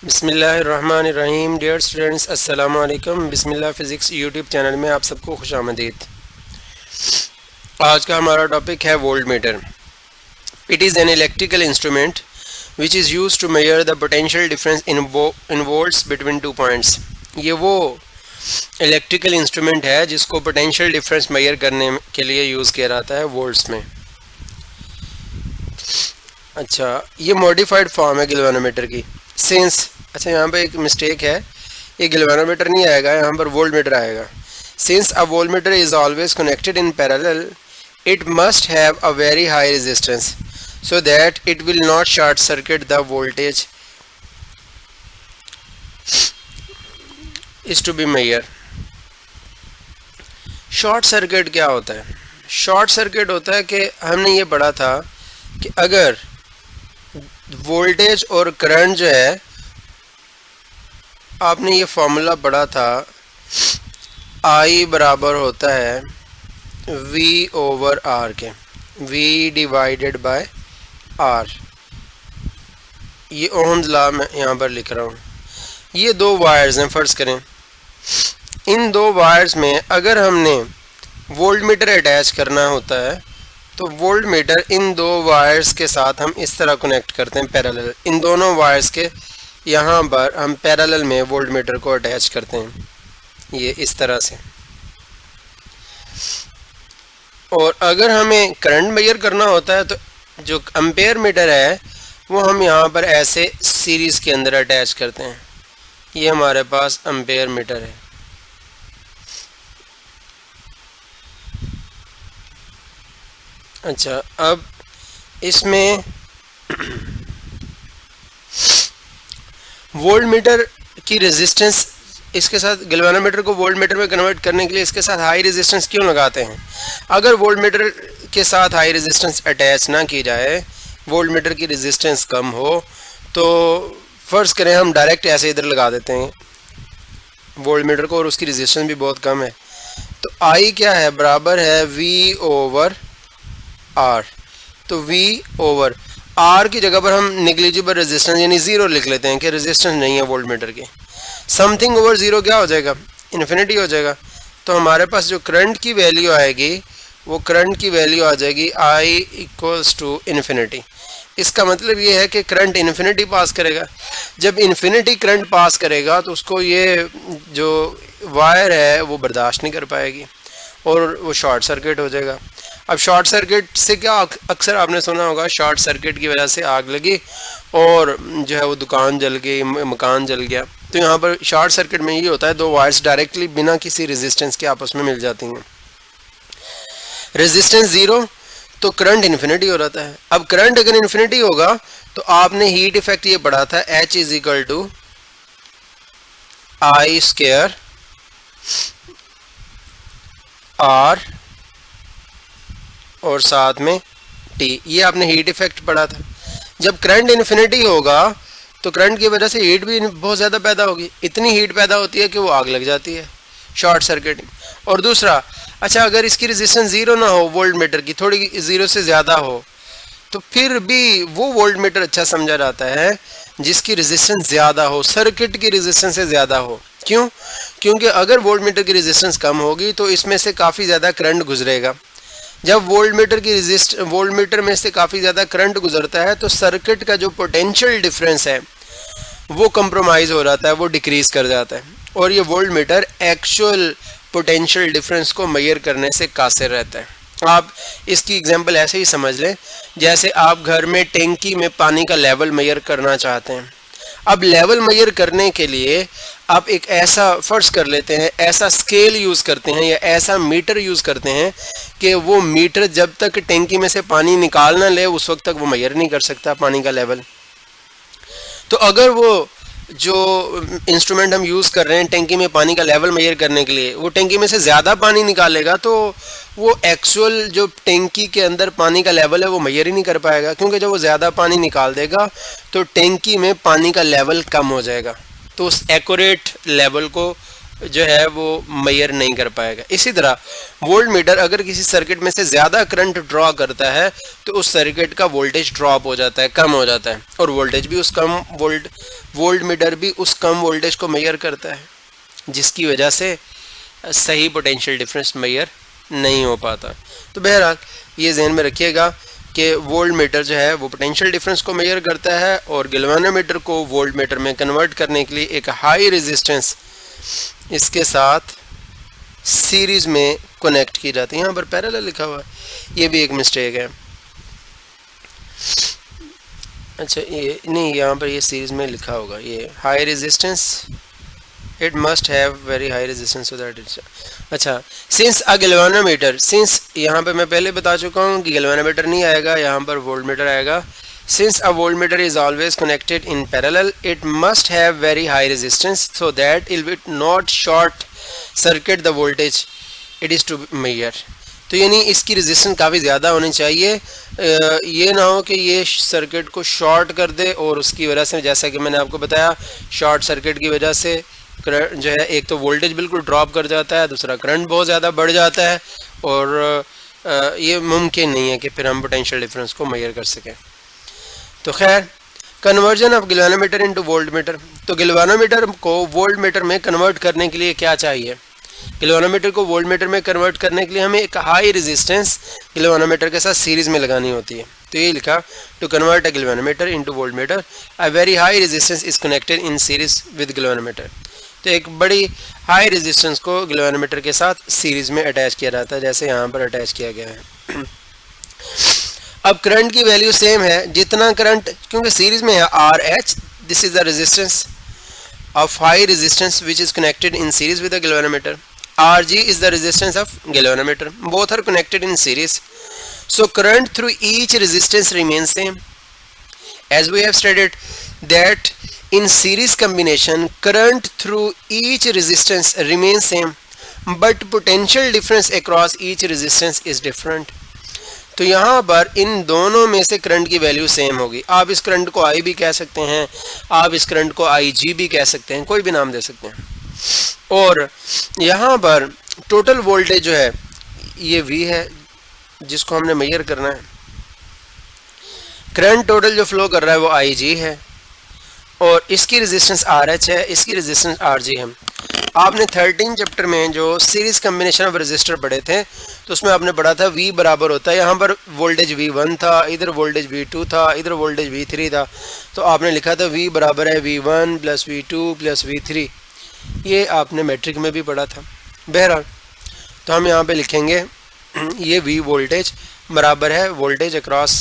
बिस्मिल्लाहिर्रहमानिर्रहीम। Dear students, अस्सलाम वालेकुम। बिस्मिल्लाह फिज़िक्स यूट्यूब चैनल में आप सबको खुशामदीद। आज का हमारा टॉपिक है volt meter. It is an electrical instrument which is use to measure the potential difference in volts between two points. ये वो इलेक्ट्रिकल इंस्ट्रूमेंट है जिसको पोटेंशियल डिफरेंस मेजर करने के लिए यूज़ किया जाता है वोल्ट्स में। अच्छा, ये मॉडिफाइड फॉर्म है गैल्वेनोमीटर की। सिंस अच्छा, यहाँ पे एक मिस्टेक है, ये गैल्वेनोमीटर नहीं आएगा, यहाँ पर वोल्ट मीटर आएगा। Since a volt meter is always connected in parallel, it must have a very high resistance so that it will not short circuit the voltage is to be measured। Short circuit क्या होता है? Short circuit होता है कि हमने ये पढ़ा था कि अगर वोल्टेज और करंट जो है, आपने ये फॉर्मूला पढ़ा था, I बराबर होता है V ओवर R के, V डिवाइडेड बाय R। ये ओहम्स लॉ मैं यहाँ पर लिख रहा हूँ। ये दो वायर्स हैं, फ़र्ज़ करें इन दो वायर्स में अगर हमने वोल्ट मीटर अटैच करना होता है तो वोल्ट मीटर इन दो वायर्स के साथ हम इस तरह कनेक्ट करते हैं पैरेलल। इन दोनों वायर्स के यहाँ पर हम पैरेलल में वोल्ट मीटर को अटैच करते हैं, ये इस तरह से। और अगर हमें करंट मेजर करना होता है तो जो एम्पेयर मीटर है वो हम यहाँ पर ऐसे सीरीज़ के अंदर अटैच करते हैं। ये हमारे पास एम्पेयर मीटर है। अच्छा, अब इसमें वोल्ट मीटर की रेजिस्टेंस, इसके साथ गैल्वेनोमीटर को वोल्ट मीटर में कन्वर्ट करने के लिए इसके साथ हाई रेजिस्टेंस क्यों लगाते हैं? अगर वोल्ट मीटर के साथ हाई रेजिस्टेंस अटैच ना की जाए, वोल्ट मीटर की रेजिस्टेंस कम हो, तो फ़र्ज़ करें हम डायरेक्ट ऐसे इधर लगा देते हैं वोल्ट मीटर को और उसकी रेजिस्टेंस भी बहुत कम है, तो आई क्या है? बराबर है V ओवर R। तो V ओवर R की जगह पर हम निग्लिजिबल रेजिस्टेंस यानी ज़ीरो लिख लेते हैं कि रेजिस्टेंस नहीं है वोल्ट मीटर की। समथिंग ओवर ज़ीरो क्या हो जाएगा? इन्फिनिटी हो जाएगा। तो हमारे पास जो करंट की वैल्यू आएगी वो करंट की वैल्यू आ जाएगी I इक्वल्स टू इन्फिनिटी। इसका मतलब ये है कि करंट इन्फिनिटी पास करेगा। जब इन्फिनिटी करंट पास करेगा तो उसको ये जो वायर है वो बर्दाश्त नहीं कर पाएगी और वो शॉर्ट सर्किट हो जाएगा। अब शॉर्ट सर्किट से क्या, अक्सर आपने सुना होगा शॉर्ट सर्किट की वजह से आग लगी और जो है वो दुकान जल गई, मकान जल गया। तो यहाँ पर शॉर्ट सर्किट में ये होता है, दो वायर्स डायरेक्टली बिना किसी रेजिस्टेंस के आपस में मिल जाती हैं। रेजिस्टेंस ज़ीरो तो करंट इन्फिनिटी हो जाता है। अब करंट अगर इन्फिनिटी होगा तो आपने हीट इफेक्ट ये पढ़ा था, H is equal to I square R और साथ में T। ये आपने हीट इफेक्ट पढ़ा था। जब करंट इन्फिनिटी होगा तो करंट की वजह से हीट भी बहुत ज़्यादा पैदा होगी। इतनी हीट पैदा होती है कि वो आग लग जाती है, शॉर्ट सर्किटिंग। और दूसरा, अच्छा अगर इसकी रेजिस्टेंस ज़ीरो ना हो, वोल्ट मीटर की थोड़ी ज़ीरो से ज़्यादा हो, तो फिर भी वो वोल्ट मीटर अच्छा समझा जाता है जिसकी रेजिस्टेंस ज़्यादा हो, सर्किट की रेजिस्टेंस से ज़्यादा हो। क्यों? क्योंकि अगर वोल्ट मीटर की रेजिस्टेंस कम होगी तो इसमें से काफ़ी ज़्यादा करंट गुजरेगा। जब वोल्ट मीटर में से काफ़ी ज़्यादा करंट गुजरता है तो सर्किट का जो पोटेंशियल डिफरेंस है वो कंप्रोमाइज़ हो जाता है, वो डिक्रीज़ कर जाता है और ये volt meter actual potential difference को मेजर करने से कासिर रहता है। आप इसकी एग्जांपल ऐसे ही समझ लें, जैसे आप घर में टैंकी में पानी का लेवल मेजर करना चाहते हैं। अब लेवल मेजर करने के लिए आप एक ऐसा फ़र्ज़ कर लेते हैं, ऐसा स्केल यूज़ करते हैं या ऐसा मीटर यूज़ करते हैं कि वो मीटर जब तक टैंकी में से पानी निकाल ना ले उस वक्त तक वो मेजर नहीं कर सकता पानी का लेवल। तो अगर वो जो इंस्ट्रूमेंट हम यूज़ कर रहे हैं टैंकी में पानी का लेवल मेजर करने के लिए, वो टैंकी में से ज़्यादा पानी निकालेगा तो वो एक्चुअल जो टैंकी के अंदर पानी का लेवल है वो मेजर ही नहीं कर पाएगा, क्योंकि जब वो ज़्यादा पानी निकाल देगा तो टैंकी में पानी का लेवल कम हो जाएगा। तो उस एक्यूरेट लेवल को जो है वो मेजर नहीं कर पाएगा। इसी तरह वोल्ट मीटर अगर किसी सर्किट में से ज़्यादा करंट ड्रॉ करता है तो उस सर्किट का वोल्टेज ड्रॉप हो जाता है, कम हो जाता है, और वोल्टेज भी उस कम वोल्ट मीटर भी उस कम वोल्टेज को मेजर करता है, जिसकी वजह से सही पोटेंशियल डिफरेंस मेजर नहीं हो पाता। तो बहरहाल ये जहन में रखिएगा कि वोल्ट मीटर जो है वो पोटेंशियल डिफरेंस को मेजर करता है, और गैल्वेनोमीटर को वोल्ट मीटर में कन्वर्ट करने के लिए एक हाई रेजिस्टेंस इसके साथ सीरीज में कनेक्ट की जाती है। यहाँ पर पैरेलल लिखा हुआ है, ये भी एक मिस्टेक है। अच्छा ये नहीं, यहाँ पर ये सीरीज में लिखा होगा, ये high resistance, it must have very high resistance so that it's. अच्छा, सिंस अ गैल्वेनोमीटर, सिंस यहाँ पे मैं पहले बता चुका हूँ कि गैल्वेनोमीटर नहीं आएगा, यहाँ पर वोल्ट मीटर आएगा। Since a voltmeter is always connected in parallel, it must have very high resistance so that it will not short circuit the voltage it is to measure. तो यानी इसकी रेजिस्टेंस काफ़ी ज़्यादा होनी चाहिए, ये ना हो कि ये सर्किट को शॉर्ट कर दे और उसकी वजह से, जैसा कि मैंने आपको बताया, शॉर्ट सर्किट की वजह से जो है एक तो वोल्टेज बिल्कुल ड्रॉप कर जाता है, दूसरा करंट बहुत ज़्यादा बढ़ जाता है, और ये मुमकिन नहीं है कि फिर हम पोटेंशियल डिफरेंस को मेजर कर सकें। तो खैर, conversion of galvanometer into volt metre, तो गैल्वेनोमीटर को वोल्ट मीटर में कन्वर्ट करने के लिए क्या चाहिए? गैल्वेनोमीटर को वोल्ट मीटर में कन्वर्ट करने के लिए हमें एक हाई रेजिस्टेंस गैल्वेनोमीटर के साथ सीरीज में लगानी होती है। तो ये लिखा, to convert a galvanometer into volt meter a very high resistance is connected in series with galvanometer. तो एक बड़ी हाई रेजिस्टेंस को गैल्वेनोमीटर के साथ सीरीज में अटैच किया जाता है, जैसे यहाँ पर अटैच किया गया है। अब करंट की वैल्यू सेम है, जितना करंट, क्योंकि सीरीज में है R H, this is the resistance of high resistance which is connected in series with the galvanometer, R G is the resistance of galvanometer, both are connected in series, so current through each resistance remain same, as we have stated that in series combination current through each resistance remains same but potential difference across each resistance is different। तो यहाँ पर इन दोनों में से current की value same होगी। आप इस करंट को आई भी कह सकते हैं, आप इस करंट को आई जी भी कह सकते हैं, कोई भी नाम दे सकते हैं। और यहाँ पर टोटल वोल्टेज जो है ये वी है जिसको हमने मेजर करना है, करंट टोटल जो फ्लो कर रहा है वो आई जी है, और इसकी रेजिस्टेंस आर एच है, इसकी रेजिस्टेंस आर जी है। आपने 13 चैप्टर में जो सीरीज कम्बिनेशन ऑफ रेजिस्टर पढ़े थे तो उसमें आपने पढ़ा था V बराबर होता है, यहाँ पर वोल्टेज V1 था, इधर वोल्टेज V2 था, इधर वोल्टेज V3 था, तो आपने लिखा था V बराबर है V1 plus V2 plus V3, ये आपने मैट्रिक में भी पढ़ा था। बहरहाल तो हम यहाँ पे लिखेंगे ये V वोल्टेज बराबर है voltage across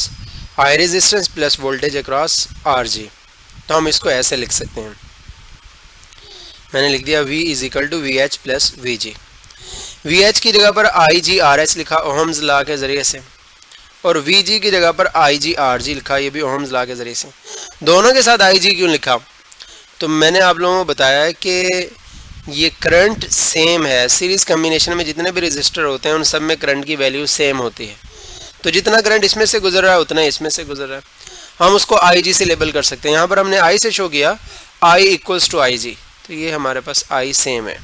high resistance plus voltage across R G. तो हम इसको ऐसे लिख सकते हैं, मैंने लिख दिया V is equal to V H plus V G. V H की जगह पर आई जी आर एच लिखा ओहम्स लॉ के ज़रिए से, और वी जी की जगह पर आई जी आर जी लिखा, ये भी ओहम्स लॉ के ज़रिए से। दोनों के साथ आई जी क्यों लिखा? तो मैंने आप लोगों को बताया कि ये करंट सेम है, सीरीज़ कम्बिनेशन में जितने भी रजिस्टर होते हैं उन सब में करंट की वैल्यू सेम होती है, तो जितना करंट इसमें से गुजर रहा है उतना इसमें से गुजर रहा है, हम उसको आई जी से लेबल कर सकते हैं। यहाँ पर हमने आई से शो किया आई इक्वल्स टू आई जी, तो ये हमारे पास आई सेम है।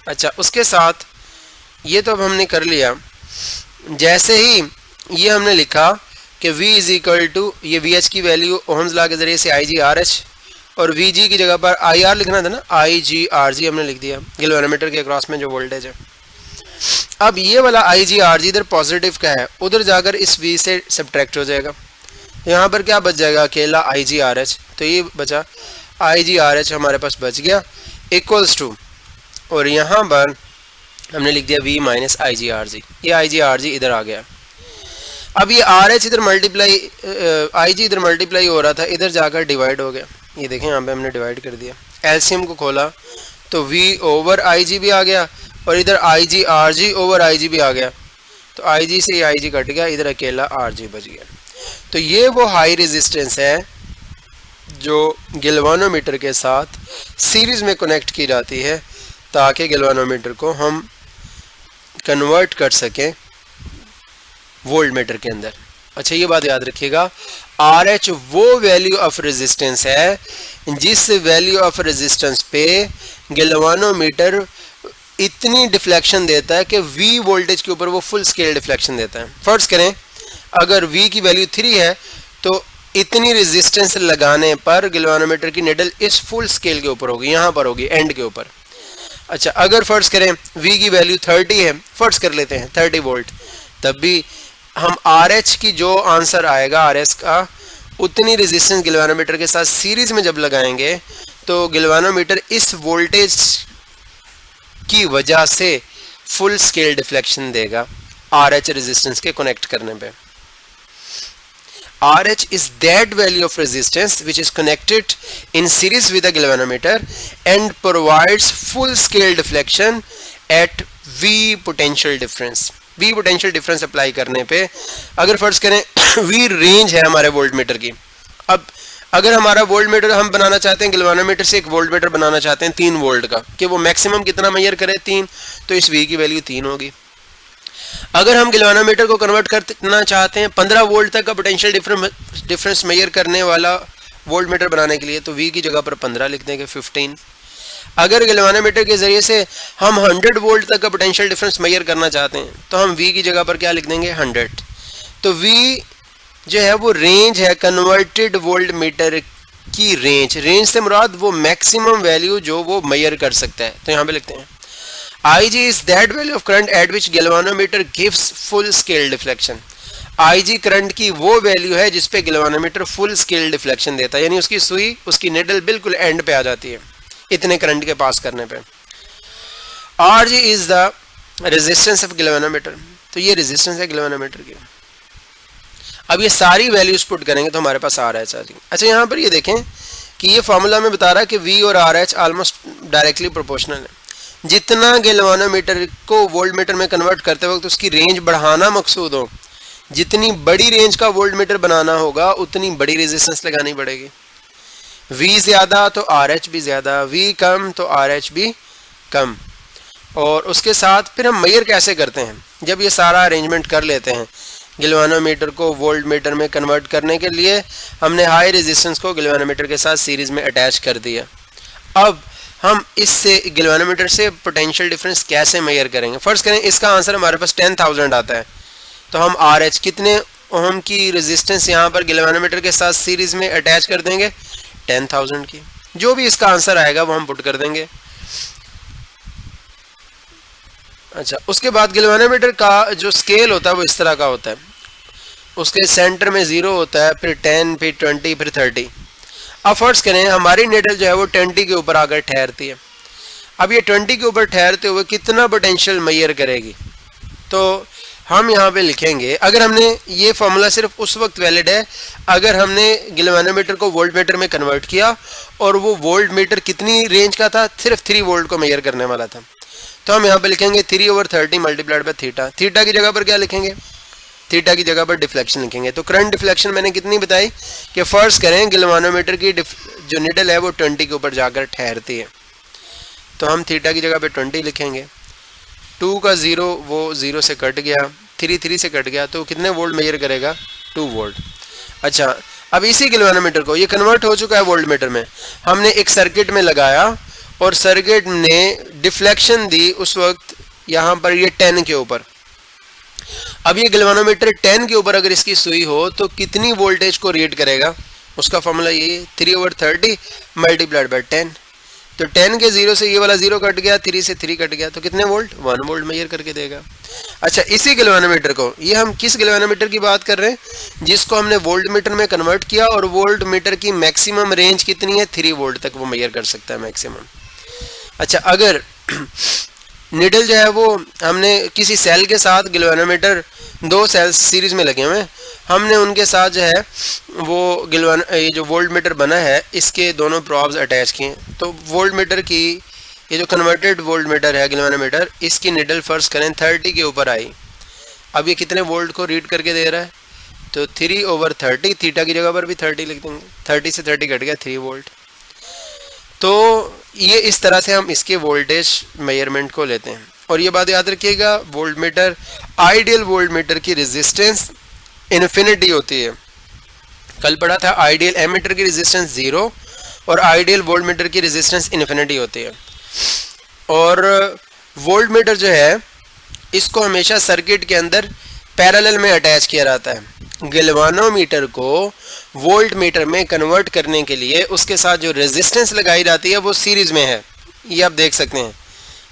अच्छा, उसके साथ ये तो अब हमने कर लिया, जैसे ही ये हमने लिखा कि V इज इक्वल टू, ये वी एच की वैल्यू ओहम्स लॉ के ज़रिए से आई जी आर एच, और वी जी की जगह पर आई आर लिखना था ना, आई जी आर जी हमने लिख दिया गैल्वेनोमीटर के अक्रॉस में जो वोल्टेज है। अब ये वाला आई जी आर जी इधर पॉजिटिव का है, उधर जाकर इस V से सब्ट्रैक्ट हो जाएगा, यहाँ पर क्या बच जाएगा? अकेला आई जी आर एच, तो ये बचा आई जी आर एच हमारे पास बच गया इक्वल्स टू, और यहाँ पर हमने लिख दिया V माइनस आई जी आर जी, ये आई जी आर जी इधर आ गया। अब ये आर एच इधर मल्टीप्लाई, आई जी इधर मल्टीप्लाई हो रहा था, इधर जाकर डिवाइड हो गया, ये देखें यहाँ पे हमने डिवाइड कर दिया, एलसीएम को खोला तो V ओवर आई जी भी आ गया, और इधर आई जी आर जी ओवर आई जी भी आ गया, तो आई जी से आई जी कट गया, इधर अकेला आर जी बच गया। तो ये वो हाई रेजिस्टेंस है जो गैल्वेनोमीटर के साथ सीरीज में कनेक्ट की जाती है ताकि गैल्वेनोमीटर को हम कन्वर्ट कर सकें वोल्ट मीटर के अंदर। अच्छा, ये बात याद रखिएगा, आर एच वो वैल्यू ऑफ रेजिस्टेंस है जिस वैल्यू ऑफ रेजिस्टेंस पे गैल्वानोमीटर इतनी डिफ्लेक्शन देता है कि V वोल्टेज के ऊपर वो फुल स्केल डिफ्लेक्शन देता है। फर्ज करें अगर V की वैल्यू 3 है तो इतनी रेजिस्टेंस लगाने पर गैल्वानोमीटर की निडल इस फुल स्केल के ऊपर होगी, यहाँ पर होगी एंड के ऊपर। अच्छा, अगर फर्ज करें V की वैल्यू 30 है, फर्ज कर लेते हैं 30 वोल्ट, तब भी हम RH की जो आंसर आएगा RS का, उतनी रेजिस्टेंस गैल्वानोमीटर के साथ सीरीज में जब लगाएंगे तो गैल्वानोमीटर इस वोल्टेज की वजह से फुल स्केल डिफ्लेक्शन देगा RH रेजिस्टेंस के कनेक्ट करने पे। RH is that value of resistance which is connected in series with the galvanometer and provides full scale deflection at V potential difference। V potential difference apply करने पे अगर फर्ज करें V range है हमारे वोल्टमीटर की। अब अगर हमारा वोल्टमीटर हम बनाना चाहते हैं, गैल्वानोमीटर से एक वोल्टमीटर बनाना चाहते हैं 3 वोल्ट का, कि वो मैक्सिमम कितना मेजर करे 3, तो इस V की वैल्यू 3 होगी। अगर हम गैल्वानोमीटर को कन्वर्ट करना चाहते हैं 15 वोल्ट तक का पोटेंशियल डिफरेंस मेजर करने वाला वोल्टमीटर बनाने के लिए, तो V की जगह पर 15 लिख देंगे, 15। अगर गैल्वानोमीटर के जरिए से हम 100 वोल्ट तक का पोटेंशियल डिफरेंस मेजर करना चाहते हैं तो हम V की जगह पर क्या लिख देंगे, 100। तो V जो है वो रेंज है कन्वर्टेड वोल्टमीटर की रेंज से मुराद वो मैक्सिमम वैल्यू जो वो मेजर कर सकता है। तो यहाँ पे लिखते हैं IG is that value of current at which galvanometer gives full scale deflection। IG current की वो वैल्यू है जिस पे गैल्वानोमीटर फुल स्केल डिफ्लेक्शन देता है, यानी उसकी सुई, उसकी निडल बिल्कुल एंड पे आ जाती है इतने करंट के पास करने पे। RG is the resistance of galvanometer, तो ये रेजिस्टेंस है गैल्वानोमीटर की। अब ये सारी वैल्यूज पुट करेंगे तो हमारे पास RH आ जाएगी। अच्छा, यहाँ पर ये देखें कि ये फॉर्मूला में बता रहा है कि V और RH ऑलमोस्ट डायरेक्टली प्रोपोर्शनल है। जितना गैल्वानोमीटर को वोल्टमीटर में कन्वर्ट करते वक्त उसकी रेंज बढ़ाना मकसूद हो, जितनी बड़ी रेंज का वोल्टमीटर बनाना होगा उतनी बड़ी रेजिस्टेंस लगानी पड़ेगी। V ज़्यादा तो RH भी ज़्यादा, V कम तो RH भी कम। और उसके साथ फिर हम मेजर कैसे करते हैं, जब ये सारा अरेंजमेंट कर लेते हैं गैल्वानोमीटर को वोल्टमीटर में कन्वर्ट करने के लिए, हमने हाई रेजिस्टेंस को गैल्वानोमीटर के साथ सीरीज में अटैच कर दिया। अब हम इससे गैल्वानोमीटर से पोटेंशियल डिफरेंस कैसे मेजर करेंगे। फर्ज करें इसका आंसर हमारे पास 10,000 आता है, तो हम RH कितने ओम की रेजिस्टेंस यहाँ पर गैल्वानोमीटर के साथ सीरीज में अटैच कर देंगे, 10,000 की। जो भी इसका आंसर आएगा वो हम पुट कर देंगे। अच्छा, उसके बाद गैल्वानोमीटर का जो स्केल होता है वो इस तरह का होता है, उसके सेंटर में 0 होता है, फिर 10, फिर 20, फिर 30। अब फर्ज करें हमारी निडल जो है वो 20 के ऊपर आकर ठहरती है। अब ये 20 के ऊपर ठहरते हुए कितना पोटेंशियल मेजर करेगी, तो हम यहाँ पे लिखेंगे, अगर हमने ये फॉर्मूला सिर्फ उस वक्त वैलिड है अगर हमने गैल्वानोमीटर को वोल्टमीटर में कन्वर्ट किया और वो वोल्टमीटर कितनी रेंज का था, सिर्फ 3 वोल्ट को मेजर करने वाला था। तो हम यहाँ पे लिखेंगे 3/30 मल्टीप्लाइड बाय थीटा। थीटा की जगह पर क्या लिखेंगे, थीटा की जगह पर डिफ्लेक्शन लिखेंगे। तो करंट डिफ्लेक्शन मैंने कितनी बताई कि फर्ज करें गैल्वानोमीटर की जो निडल है वो 20 के ऊपर जाकर ठहरती है, तो हम थीटा की जगह पे 20 लिखेंगे। 2 का 0 वो 0 से कट गया, 3 से कट गया, तो कितने वोल्ट मेजर करेगा, 2 वोल्ट। अच्छा, अब इसी गैल्वानोमीटर को, ये कन्वर्ट हो चुका है वोल्टमीटर में, हमने एक सर्किट में लगाया और सर्किट ने डिफ्लेक्शन दी उस वक्त यहाँ पर ये 10 के ऊपर। अब ये गैल्वानोमीटर 10 के ऊपर अगर इसकी सुई हो तो कितनी वोल्टेज को रीड करेगा, उसका फॉर्मूला ये 3/30 मल्टीप्लाइड बाय 10। तो 10 के 0 से ये वाला 0 कट गया, 3 से 3 कट गया, तो कितने वोल्ट, 1 वोल्ट मेजर करके देगा। अच्छा, इसी गैल्वानोमीटर को, ये हम किस गैल्वानोमीटर की बात कर रहे हैं, जिसको हमने वोल्टमीटर में कन्वर्ट किया और वोल्टमीटर की मैक्सिमम रेंज कितनी है, 3 वोल्ट तक वो मेजर कर सकता है मैक्सिमम। अच्छा, अगर निडल जो है वो हमने किसी सेल के साथ गैल्वानोमीटर 2 सेल्स सीरीज में लगे हुए हैं, हमने उनके साथ जो है वो ये जो वोल्टमीटर बना है इसके दोनों प्रॉब्स अटैच किए। तो वोल्टमीटर की ये जो कन्वर्टेड वोल्टमीटर है गैल्वानोमीटर, इसकी निडल फर्ज करें 30 के ऊपर आई। अब ये कितने वोल्ट को रीड करके दे रहा है, तो 3/30, थीटा की जगह पर भी 30 लिख देंगे, 30 से 30 कट गया, 3 वोल्ट। तो ये इस तरह से हम इसके वोल्टेज मेजरमेंट को लेते हैं। और ये बात याद रखिएगा, वोल्टमीटर, आइडियल वोल्टमीटर की रेजिस्टेंस इन्फिनिटी होती है। कल पढ़ा था आइडियल एमीटर की रेजिस्टेंस 0 और आइडियल वोल्ट मीटर की रेजिस्टेंस इन्फिनिटी होती है। और वोल्ट मीटर जो है इसको हमेशा सर्किट के अंदर पैरेलल में अटैच किया जाता है। गैल्वानोमीटर को वोल्ट मीटर में कन्वर्ट करने के लिए उसके साथ जो रेजिस्टेंस लगाई जाती है वो सीरीज में है, ये आप देख सकते हैं,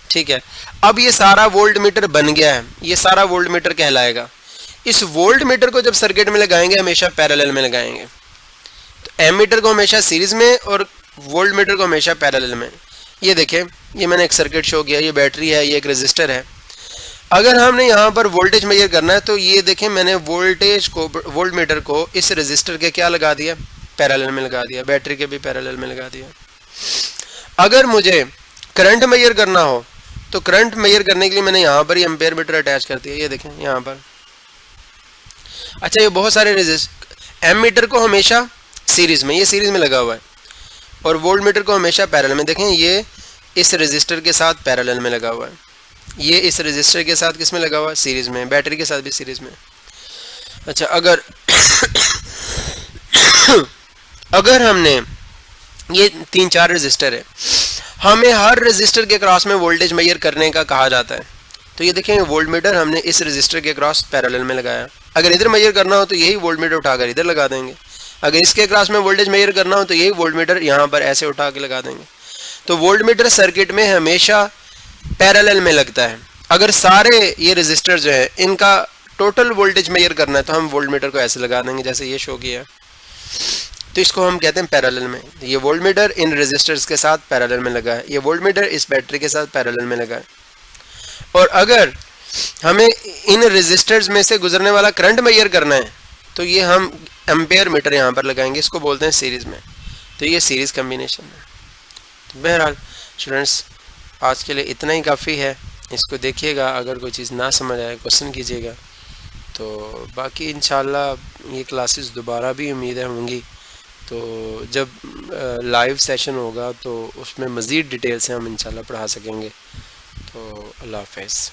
ठीक है। अब ये सारा वोल्ट मीटर बन गया है, ये सारा वोल्ट मीटर कहलाएगा। इस वोल्ट मीटर को जब सर्किट में लगाएंगे हमेशा पैरेलल में लगाएंगे, तो एमीटर को हमेशा सीरीज में और वोल्ट मीटर को हमेशा पैरेलल में। ये देखें, ये मैंने एक सर्किट शो किया, ये बैटरी है, ये एक रेजिस्टर है। अगर हमने यहाँ पर वोल्टेज मेजर करना है तो ये देखें मैंने वोल्ट मीटर को इस रेजिस्टर के क्या लगा दिया, पैरेलल में लगा दिया, बैटरी के भी पैरेलल में लगा दिया। अगर मुझे करंट मेजर करना हो तो करंट मेजर करने के लिए मैंने यहाँ पर ही एम्पेयर मीटर अटैच कर दिया, ये देखें यहाँ पर। अच्छा, ये बहुत सारे एम मीटर को हमेशा सीरीज में, ये सीरीज में लगा हुआ है, और वोल्ट मीटर को हमेशा पैरेलल में। देखें ये इस रेजिस्टर के साथ पैरेलल में लगा हुआ है, ये इस रेजिस्टर के साथ किस में लगा हुआ है, सीरीज में। बैटरी के साथ भी सीरीज में। अच्छा, अगर हमने ये 3-4 रेजिस्टर है, हमें हर रेजिस्टर के क्रॉस में वोल्टेज मेजर करने का कहा जाता है, तो ये देखें वोल्ट मीटर हमने इस रेजिस्टर के क्रॉस पैरेलल में लगाया। अगर इधर मेजर करना हो तो यही वोल्ट मीटर उठाकर इधर लगा देंगे, अगर इसके क्रॉस में वोल्टेज मेजर करना हो तो यही वोल्ट मीटर यहाँ पर ऐसे उठा के लगा देंगे। तो वोल्ट मीटर सर्किट में हमेशा पैरेलल में लगता है। अगर सारे ये रेजिस्टर जो है इनका टोटल वोल्टेज मेजर करना है तो हम वोल्ट मीटर को ऐसे लगा देंगे जैसे ये शो किया, तो इसको हम कहते हैं पैरेलल में। ये वोल्ट मीटर इन रेजिस्टर्स के साथ पैरेलल में लगा है, ये वोल्ट मीटर इस बैटरी के साथ पैरेलल में लगा है। और अगर हमें इन रेजिस्टर्स में से गुजरने वाला करंट मेजर करना है तो ये हम एम्पेयर मीटर यहाँ पर लगाएंगे, इसको बोलते हैं सीरीज में। तो ये सीरीज कम्बिनेशन है। तो बहरहाल स्टूडेंट्स, आज के लिए इतना ही काफ़ी है। इसको देखिएगा, अगर कोई चीज़ ना समझ आए क्वेश्चन कीजिएगा। तो बाकी इंशाल्लाह ये क्लासेस दोबारा भी उम्मीद है होंगी, तो जब लाइव सेशन होगा तो उसमें मज़ीद डिटेल से हम इंशाल्लाह पढ़ा सकेंगे। तो अल्लाह हाफ़िज़।